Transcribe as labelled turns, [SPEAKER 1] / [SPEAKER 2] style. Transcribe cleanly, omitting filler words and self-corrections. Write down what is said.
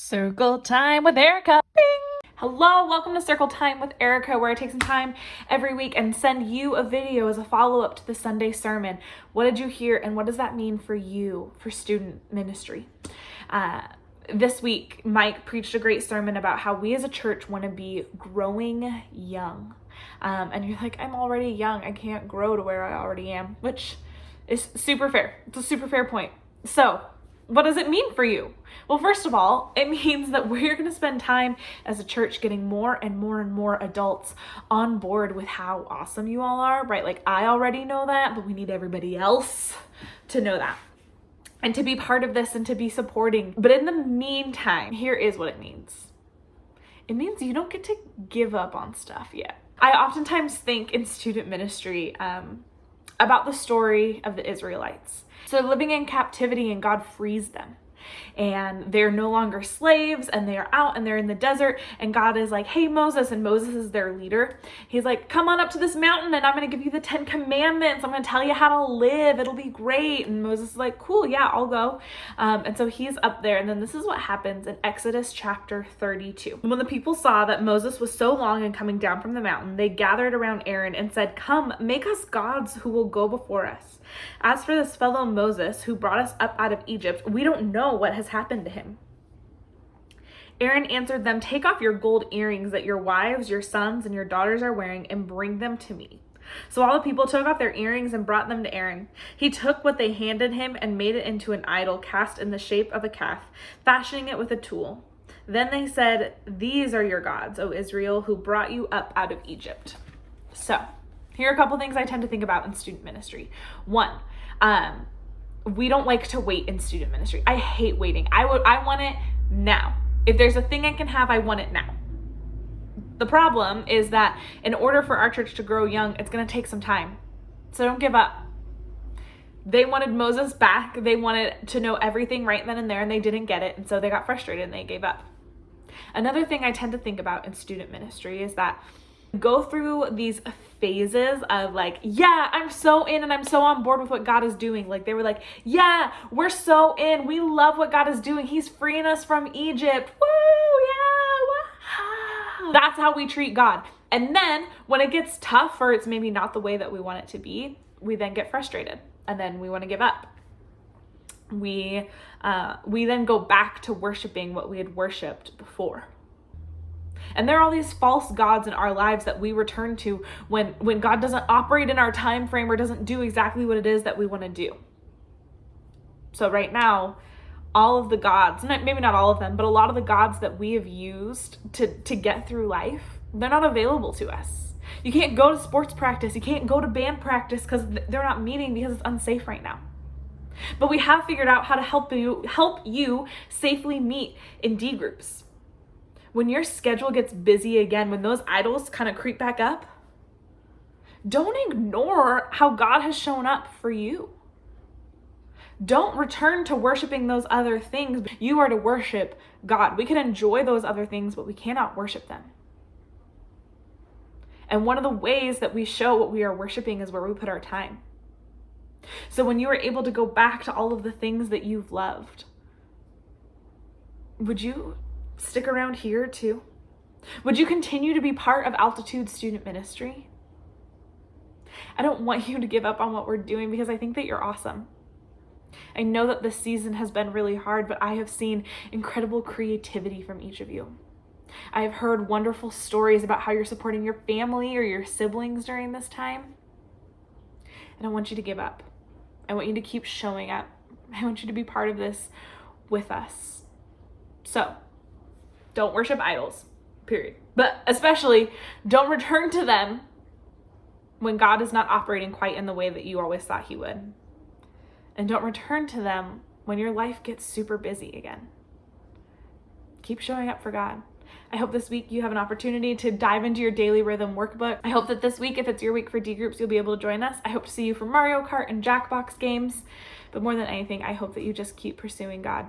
[SPEAKER 1] Circle Time with Erika. Bing! Hello, welcome to Circle Time with Erika, where I take some time every week and send you a video as a follow-up to the Sunday sermon. What did you hear and what does that mean for you, for student ministry? This week, Mike preached a great sermon about how we as a church want to be growing young. And you're like, I'm already young. I can't grow to where I already am, which is super fair. It's a super fair point. So, what does it mean for you? Well, first of all, it means that we're going to spend time as a church getting more and more and more adults on board with how awesome you all are, right? Like, I already know that, but we need everybody else to know that and to be part of this and to be supporting. But in the meantime, here is what it means. It means you don't get to give up on stuff yet. I oftentimes think in student ministry about the story of the Israelites. So they're living in captivity and God frees them. And they're no longer slaves and they are out and they're in the desert and God is like, hey, Moses, and Moses is their leader. He's like, come on up to this mountain and I'm going to give you the 10 commandments. I'm going to tell you how to live. It'll be great. And Moses is like, cool, yeah, I'll go. And so he's up there. And then this is what happens in Exodus chapter 32. When the people saw that Moses was so long in coming down from the mountain, they gathered around Aaron and said, come, make us gods who will go before us. As for this fellow Moses who brought us up out of Egypt, we don't know what has happened to him. Aaron answered them, take off your gold earrings that your wives, your sons, and your daughters are wearing and bring them to me. So all the people took off their earrings and brought them to Aaron. He took what they handed him and made it into an idol cast in the shape of a calf, fashioning it with a tool. Then they said, these are your gods, O Israel, who brought you up out of Egypt. So here are a couple things I tend to think about in student ministry. One, we don't like to wait in student ministry. I hate waiting. I want it now. If there's a thing I can have, I want it now. The problem is that in order for our church to grow young, it's going to take some time. So don't give up. They wanted Moses back. They wanted to know everything right then and there, and they didn't get it. And so they got frustrated and they gave up. Another thing I tend to think about in student ministry is that go through these phases of like, yeah, I'm so in and I'm so on board with what God is doing. Like they were like, yeah, we're so in. We love what God is doing. He's freeing us from Egypt. Woo, yeah, wow. That's how we treat God. And then when it gets tough or it's maybe not the way that we want it to be, we then get frustrated and then we want to give up. We then go back to worshiping what we had worshiped before. And there are all these false gods in our lives that we return to when God doesn't operate in our time frame or doesn't do exactly what it is that we want to do. So right now, all of the gods, maybe not all of them, but a lot of the gods that we have used to get through life, they're not available to us. You can't go to sports practice. You can't go to band practice because they're not meeting because it's unsafe right now. But we have figured out how to help you safely meet in D groups. When your schedule gets busy again, when those idols kind of creep back up, don't ignore how God has shown up for you. Don't return to worshiping those other things. You are to worship God. We can enjoy those other things, but we cannot worship them. And one of the ways that we show what we are worshiping is where we put our time. So when you are able to go back to all of the things that you've loved, would you stick around here too? Would you continue to be part of Altitude Student Ministry? I don't want you to give up on what we're doing because I think that you're awesome. I know that this season has been really hard, but I have seen incredible creativity from each of you. I have heard wonderful stories about how you're supporting your family or your siblings during this time. And I want you to give up. I want you to keep showing up. I want you to be part of this with us. So, don't worship idols, period. But especially don't return to them when God is not operating quite in the way that you always thought he would. And don't return to them when your life gets super busy again. Keep showing up for God. I hope this week you have an opportunity to dive into your daily rhythm workbook. I hope that this week, if it's your week for D groups, you'll be able to join us. I hope to see you for Mario Kart and Jackbox games. But more than anything, I hope that you just keep pursuing God.